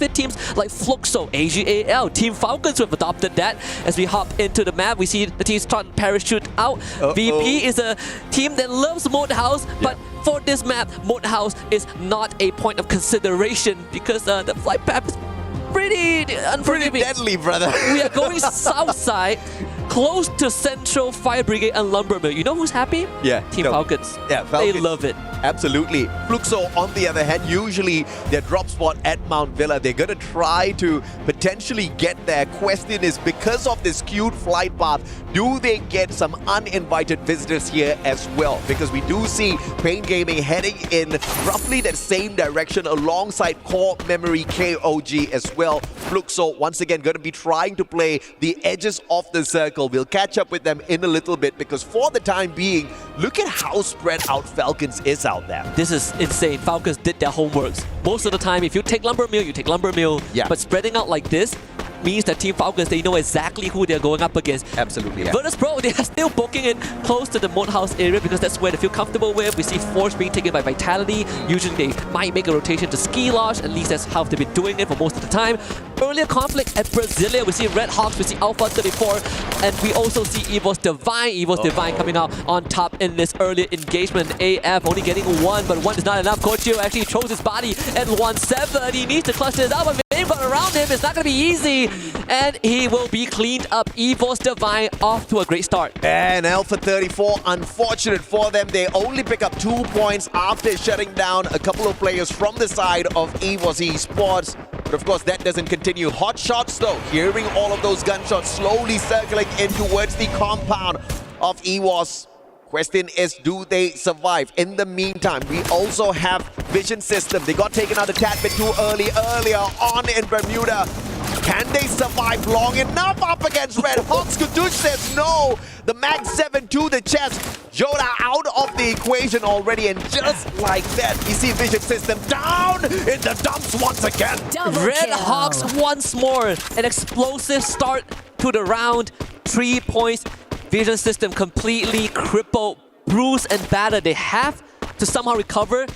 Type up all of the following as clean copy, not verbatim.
coveted teams like Fluxo, AG.AL, Team Falcons who have adopted that. As we hop into the map, we see the team start to parachute out. VP is a team that loves Mode House, but for this map, Mode House is not a point of consideration because the flight path is pretty unforgiving. Pretty deadly, brother. We are going south side, close to Central Fire Brigade and Lumber Mill. You know who's happy? Yeah. Team Falcons. Yeah, Falcons. They love it. Absolutely. Fluxo, on the other hand, usually their drop spot at Mount Villa, they're going to try to potentially get there. Question is, because of this skewed flight path, do they get some uninvited visitors here as well? Because we do see Pain Gaming heading in roughly that same direction alongside Core Memory KOG as well. Fluxo, once again, going to be trying to play the edges of the circle. We'll catch up with them in a little bit because for the time being, look at how spread out Falcons is out there. This is insane. Falcons did their homeworks. Most of the time, if you take Lumber Mill, you take Lumber Mill. Yeah. But spreading out like this means that Team Falcons, they know exactly who they're going up against. Absolutely, yeah. Virtus.pro, they are still poking it close to the Mode House area because that's where they feel comfortable with. We see Force being taken by Vitality. Usually they might make a rotation to Ski Lodge. At least that's how they've been doing it for most of the time. Earlier conflict at Brasilia, we see Red Hawks, we see Alpha 34, and we also see Evo's Divine. Evo's Divine coming out on top in this earlier engagement. AF only getting one, but one is not enough. Kochio actually throws his body at 1-7. He needs to clutch this up, but around him it's not going to be easy, and he will be cleaned up. Evo's Divine off to a great start. And Alpha 34, unfortunate for them, they only pick up 2 points after shutting down a couple of players from the side of EVOS Esports. But of course that doesn't continue. Hot shots though, hearing all of those gunshots slowly circling in towards the compound of EVOS. Question is, do they survive? In the meantime, we also have Vision System. They got taken out a tad bit too earlier on in Bermuda. Can they survive long enough up against Red Hawks? Kutush says no. The Mag 7 to the chest. Joda out of the equation already, and just like that, we see Vision System down in the dumps once again. Red Hawks once more. An explosive start to the round. 3 points. Vision System completely crippled, bruised, and battered. They have to somehow recover.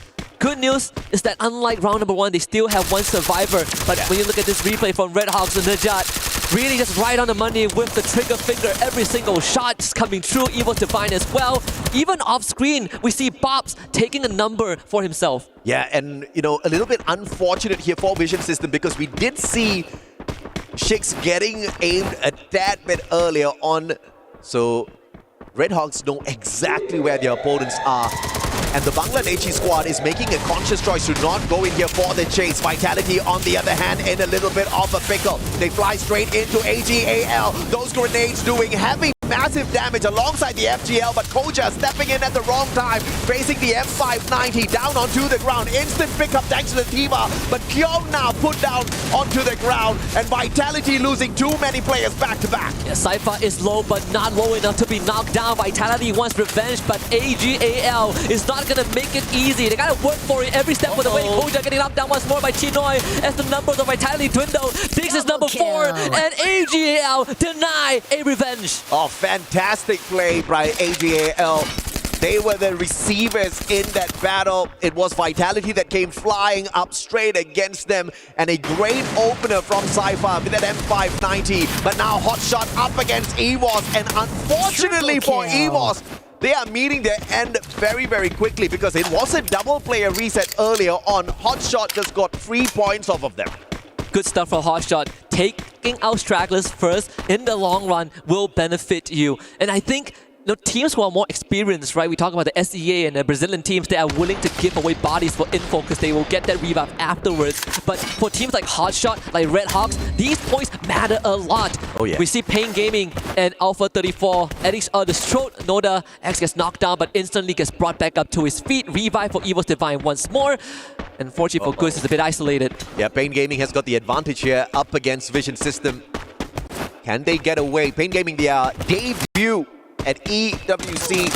Good news is that unlike round number 1, they still have one survivor. But when you look at this replay from Red Hawks and Najat, really just right on the money with the trigger finger. Every single shot is coming through. Evo's Divine as well. Even off screen, we see Bobs taking a number for himself. Yeah, and you know, a little bit unfortunate here for Vision System because we did see Shix getting aimed a tad bit earlier on. So Red Hawks know exactly where their opponents are. And the Bangladeshi squad is making a conscious choice to not go in here for the chase. Vitality, on the other hand, in a little bit of a pickle. They fly straight into AG.AL. Those grenades doing heavy, massive damage alongside the FGL, but Koja stepping in at the wrong time, facing the M590 down onto the ground. Instant pickup thanks to the Tiva, but Kyo now put down onto the ground, and Vitality losing too many players back to back. Yeah, Cypher is low, but not low enough to be knocked down. Vitality wants revenge, but AG.AL is not gonna make it easy. They gotta work for it every step of the way. Koja getting knocked down once more by Chinoy as the numbers of Vitality dwindle. Diggs is number 4, and AG.AL deny a revenge. Oh, fantastic play by AG.AL. They were the receivers in that battle. It was Vitality that came flying up straight against them, and a great opener from Cypher with that M590. But now hot shot up against EVOS, and unfortunately for EVOS, they are meeting their end very, very quickly because it was a double player reset earlier on. Hotshot just got 3 points off of them. Good stuff from Hotshot. Taking out stragglers first in the long run will benefit you. And I think teams who are more experienced, right? We talk about the SEA and the Brazilian teams that are willing to give away bodies for info because they will get that revive afterwards. But for teams like Hotshot, like Red Hawks, these points matter a lot. Oh yeah. We see Pain Gaming and Alpha 34 at each other's throat. Noda X gets knocked down but instantly gets brought back up to his feet. Revive for Evo's Divine once more. Unfortunately for Goose, is a bit isolated. Yeah, Pain Gaming has got the advantage here up against Vision System. Can they get away? Pain Gaming, their debut at EWC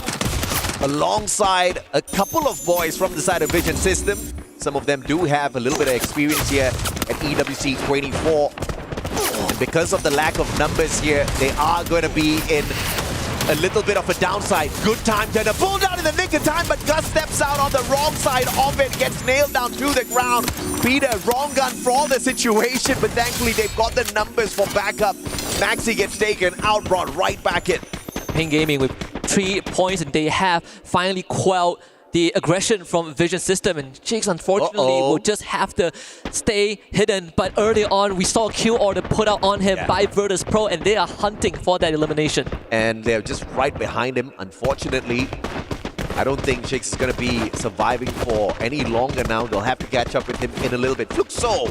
alongside a couple of boys from the side of Vision System. Some of them do have a little bit of experience here at EWC 24. And because of the lack of numbers here, they are going to be in A little bit of a downside. Good time to pull down in the nick of time, but Gus steps out on the wrong side of it, gets nailed down to the ground. Peter, wrong gun for the situation, but thankfully they've got the numbers for backup. Maxi gets taken out, brought right back in. Pain Gaming with 3 points, and they have finally quelled the aggression from Vision System, and Jigs unfortunately will just have to stay hidden. But early on, we saw a kill order put out on him by Virtus.pro, and they are hunting for that elimination. And they're just right behind him. Unfortunately, I don't think Jigs is going to be surviving for any longer now. They'll have to catch up with him in a little bit. Fluxo,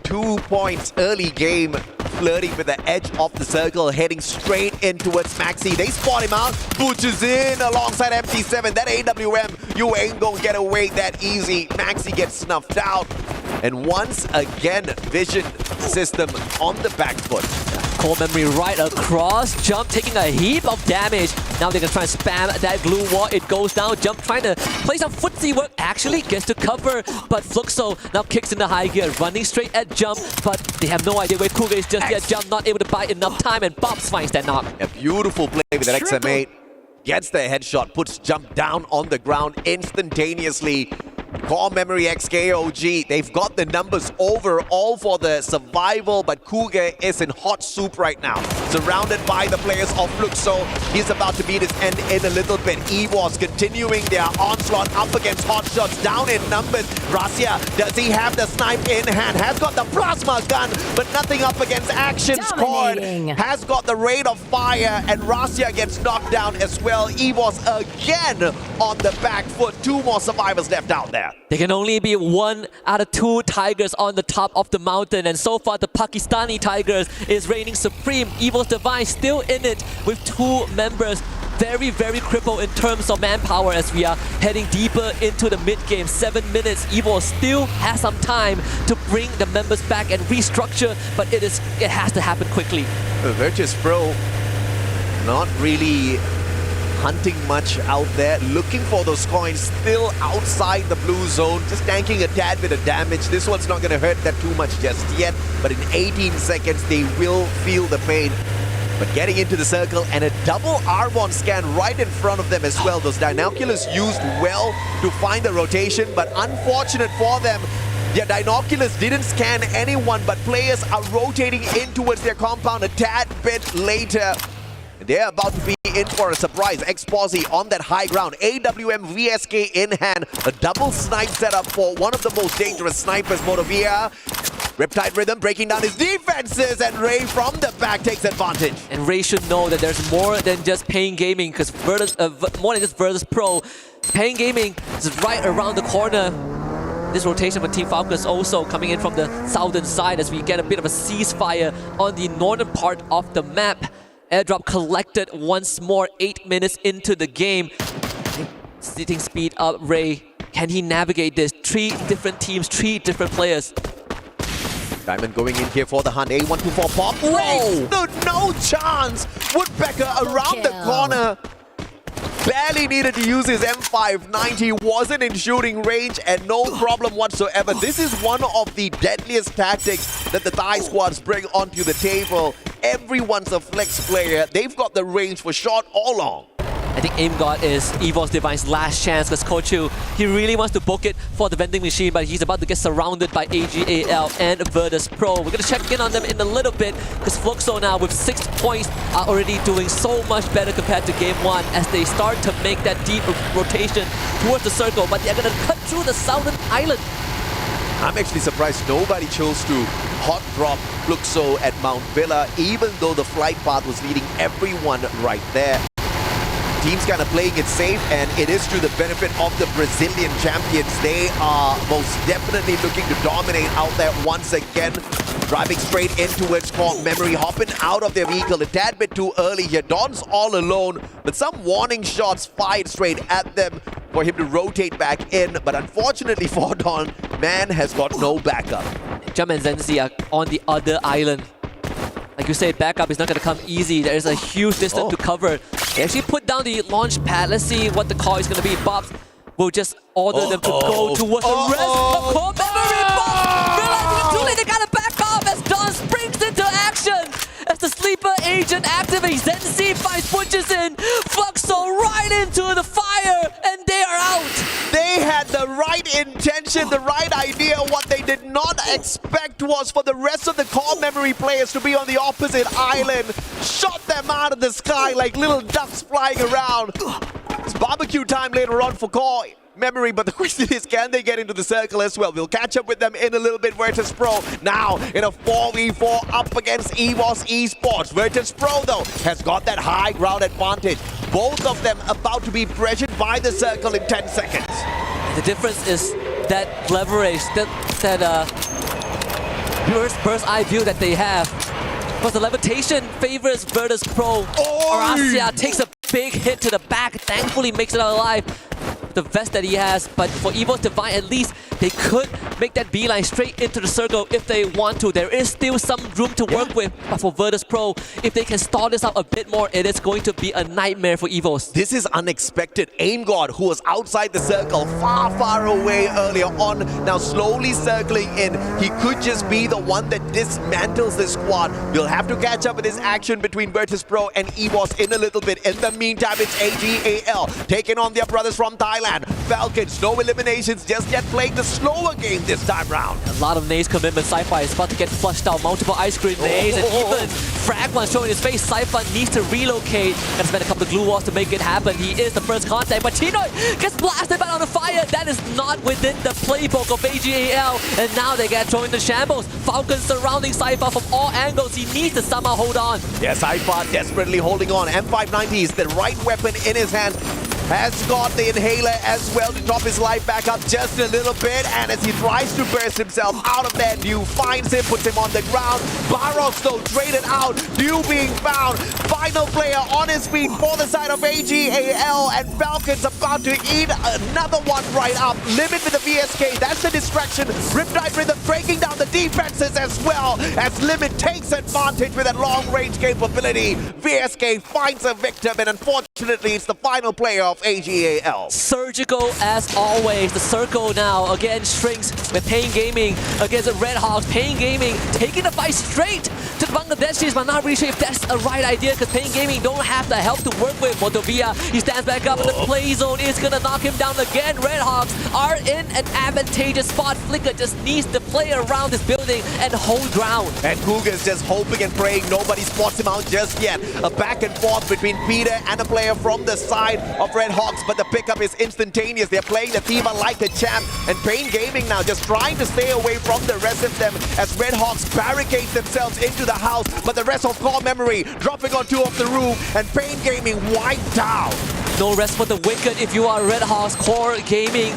2 points early game, flirting with the edge of the circle, heading straight in towards Maxi. They spot him out, butches in alongside MT7. That AWM, you ain't gonna get away that easy. Maxi gets snuffed out. And once again, Vision System on the back foot. Core memory right across, Jump taking a heap of damage. Now they're gonna try and spam that glue wall. It goes down. Jump trying to play some footsie work. Actually gets to cover, but Fluxo now kicks into high gear, running straight at Jump, but they have no idea where Cougar is just yet. Jump not able to buy enough time, and Bobs finds that knock. A beautiful play with that XM8. Gets the headshot, puts Jump down on the ground instantaneously. Core Memory XKOG, they've got the numbers overall for the survival, but Cougar is in hot soup right now. Surrounded by the players of Fluxo, he's about to beat his end in a little bit. EWOS continuing their onslaught up against Hotshots, down in numbers. Rasia, does he have the snipe in hand? Has got the plasma gun, but nothing up against Action Squad. Has got the rate of fire, and Rasia gets knocked down as well. EWOS again on the back foot. 2 more survivors left out there. There can only be 1 out of 2 Tigers on the top of the mountain, and so far the Pakistani Tigers is reigning supreme. Evil's Divine still in it with 2 members. Very, very crippled in terms of manpower as we are heading deeper into the mid-game. 7 minutes. Evil still has some time to bring the members back and restructure, but it has to happen quickly. Virtus.pro not really hunting much out there, looking for those coins, still outside the blue zone, just tanking a tad bit of damage. This one's not going to hurt that too much just yet, but in 18 seconds they will feel the pain. But getting into the circle and a double Arbonne scan right in front of them as well. Those Dinoculars used well to find the rotation, but unfortunate for them, yeah, Dinoculars didn't scan anyone, but players are rotating in towards their compound a tad bit later. They're about to be in for a surprise. X-Posse on that high ground. AWM VSK in hand. A double snipe setup for one of the most dangerous snipers, Motovia. Riptide Rhythm breaking down his defenses, and Ray from the back takes advantage. And Ray should know that there's more than just Pain Gaming, because more than just Virtus.pro. Pain Gaming is right around the corner. This rotation for Team Falcon is also coming in from the southern side as we get a bit of a ceasefire on the northern part of the map. Airdrop collected once more, 8 minutes into the game. Sitting speed up, Ray. Can he navigate this? 3 different teams, 3 different players. Diamond going in here for the hunt. A124 pop. Ray stood no chance. Woodpecker around the corner. Barely needed to use his M590. Wasn't in shooting range and no problem whatsoever. This is one of the deadliest tactics that the Thai squads bring onto the table. Everyone's a flex player. They've got the range for shot all along. I think Aim God is Evil's Divine's last chance, because Kochu, he really wants to book it for the vending machine, but he's about to get surrounded by AG.AL and Virtus.pro. We're going to check in on them in a little bit, because Fluxo now with 6 points are already doing so much better compared to Game 1 as they start to make that deep rotation towards the circle, but they're going to cut through the southern island. I'm actually surprised nobody chose to hot drop Fluxo at Mount Villa, even though the flight path was leading everyone right there. Team's kind of playing it safe, and it is to the benefit of the Brazilian champions. They are most definitely looking to dominate out there once again. Driving straight into its core memory, hopping out of their vehicle a tad bit too early here. Don's all alone, but some warning shots fired straight at them for him to rotate back in. But unfortunately for Don, man has got no backup. Jump and Zenzi are on the other island. Like you said, backup is not going to come easy. There is a huge distance to cover. They actually put down the launch pad. Let's see what the call is going to be. Bobs will just order them to go towards the rest of core memory. Bobs realizing it's too late. They got to back off as Don springs into action as the sleeper agent rotation activates. Zenzi finds Butchers in. Fluxo right into the fire, and they are out. They had the right intention, the right idea. What they did not expect was for the rest of the core memory players to be on the opposite island. Shot them out of the sky like little ducks flying around. It's barbecue time later on for core memory, but the question is, can they get into the circle as well? We'll catch up with them in a little bit. Virtus.pro now in a 4v4 up against EWC Esports. Virtus.pro though has got that high ground advantage. Both of them about to be pressured by the circle in 10 seconds. The difference is that leverage, that bird's eye view that they have. Because the levitation favors Virtus.pro. Arasia takes a big hit to the back, thankfully makes it out alive. The vest that he has, but for Evo's Divine, at least they could make that beeline straight into the circle if they want to. There is still some room to work with, but for Virtus.pro, if they can stall this out a bit more, it is going to be a nightmare for Evos. This is unexpected. Aim God, who was outside the circle, far away earlier on, now slowly circling in. He could just be the one that dismantles the squad. We'll have to catch up with this action between Virtus.pro and Evos in a little bit. In the meantime, it's AG.AL taking on their brothers from Thailand. Falcons, no eliminations just yet, playing the slower game this time round. A lot of nades commitment. Sci-Fi is about to get flushed out. Multiple ice cream nades, and even Fragment showing his face. Sci-Fi needs to relocate. Gotta spend a couple of glue walls to make it happen. He is the first contact, but Chinoy gets blasted back on the fire. That is not within the playbook of AG.AL, and now they get thrown into shambles. Falcons surrounding Sci-Fi from all angles. He needs to somehow hold on. Yes, Sci-Fi desperately holding on. M590 is the right weapon in his hand. Has got the inhaler as well to top his life back up just a little bit, and as he tries to burst himself out of there, Dew finds him, puts him on the ground. Barros though traded out, Dew being found. Final player on his feet for the side of AG.AL, and Falcons about to eat another one right up. Limit with the VSK, that's the distraction. Riptide Rhythm breaking down the defenses as well, as Limit takes advantage with that long range capability. VSK finds a victim, and unfortunately it's the final player of AG.AL. Surgical as always. The circle now again shrinks with Pain Gaming against the Red Hawks. Pain Gaming taking the fight straight to the Bangladeshis, but not really sure if that's a right idea because Pain Gaming don't have the help to work with. Motovia, he stands back up and the play zone is gonna knock him down again. Red Hawks are in an advantageous spot. Flicker just needs to play around this building and hold ground. And Cougar's just hoping and praying nobody spots him out just yet. A back and forth between Peter and a player from the side of Red Hawks, but the pickup is instantaneous. They're playing the Thiva like a champ, and Pain Gaming now just trying to stay away from the rest of them as Red Hawks barricade themselves into the house, but the rest of core memory dropping onto off the roof, and Pain Gaming wiped out. No rest for the wicked if you are Red Hawks. Core Gaming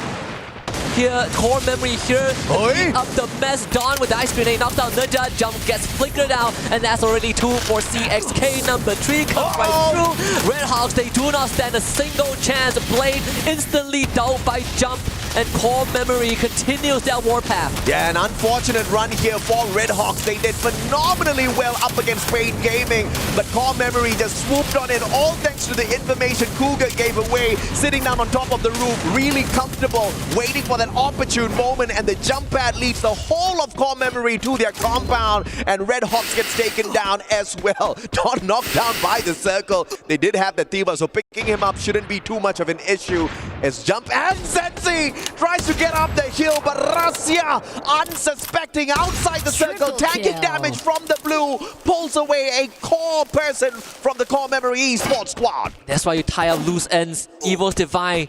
here, core memory here, clean up the mess. Dawn with the ice grenade, knocked out Ninja, jump gets flickered out, and that's already 2 for CXK. Number 3 comes right through. Red Hawks, they do not stand a single chance. Blade instantly dealt by jump, and core memory continues their warpath. Yeah, an unfortunate run here for Red Hawks. They did phenomenally well up against Pain Gaming, but core memory just swooped on in, all thanks to the information Cougar gave away, sitting down on top of the roof, really comfortable, waiting for that opportune moment, and the jump pad leads the whole of core memory to their compound, and Red Hawks gets taken down as well. Not knocked down by the circle. They did have the Thiva, so picking him up shouldn't be too much of an issue. As jump and Sensi tries to get up the hill, but Rasia, unsuspecting outside the circle, tanking damage from the blue, pulls away a core person from the core memory esports squad. That's why you tie up loose ends. Evo's Divine.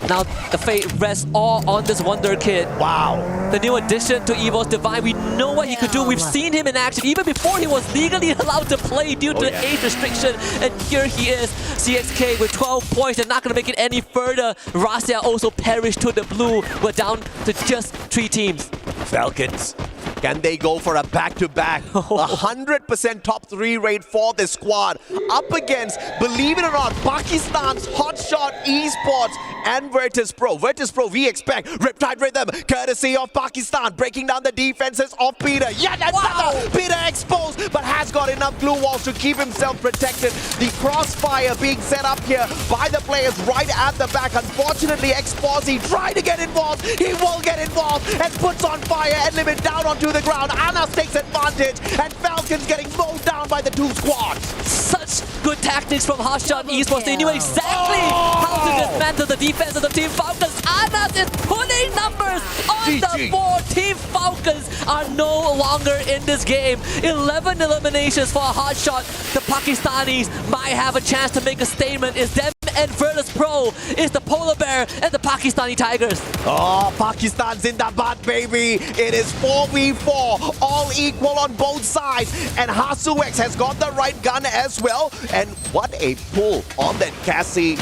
Now the fate rests all on this Wonder Kid. Wow. The new addition to Evo's Divine. We know what he could do. We've seen him in action even before he was legally allowed to play due to age restriction. And here he is. CXK with 12 points. They're not going to make it any further. Rasia also perished to the blue. We're down to just 3 teams. Falcons. Can they go for a back-to-back? 100% top 3 rate for this squad. Up against, believe it or not, Pakistan's hotshot esports and Virtus.pro. Virtus.pro, we expect Riptide Rhythm, courtesy of Pakistan, breaking down the defenses of Peter. Yet another Peter exposed, but has got enough glue walls to keep himself protected. The crossfire being set up here by the players right at the back. Unfortunately, Exposy tried to get involved. He will get involved and puts on fire and limit down onto the ground. Anas takes advantage and Falcons getting mowed down by the two squads. Such good tactics from Hotshot Esports. They knew exactly how to dismantle the defense of the Team Falcons. Anas is putting numbers on the board. Team Falcons are no longer in this game. 11 eliminations for Hotshot. The Pakistanis might have a chance to make a statement. It's them and Virtus.pro. It's the Polar Bear and the Pakistani Tigers. Oh, Pakistan's in the butt, baby. It is 4v4, all equal on both sides. And Hasuex has got the right gun as well. And what a pull on that Cassie.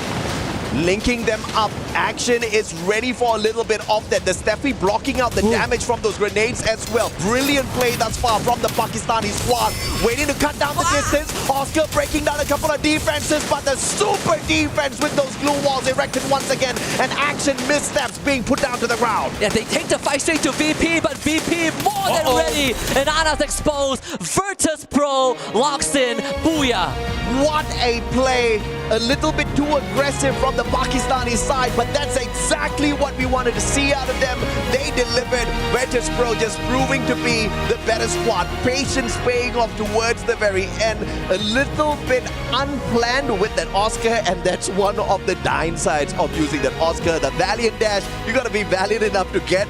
Linking them up. Action is ready for a little bit of that. The Steffi blocking out the damage from those grenades as well. Brilliant play thus far from the Pakistani squad. Waiting to cut down the distance. Oscar breaking down a couple of defenses, but the super defense with those glue walls erected once again. And Action missteps being put down to the ground. Yeah, they take the fight straight to VP, but VP more than ready. And Anas exposed. Virtus.pro locks in. Booyah. What a play. A little bit too aggressive from the Pakistani side, but that's exactly what we wanted to see out of them. They delivered. Virtus.pro just proving to be the better squad. Patience paying off towards the very end. A little bit unplanned with that Oscar, and that's one of the downsides of using that Oscar. The Valiant Dash, you got to be valiant enough to get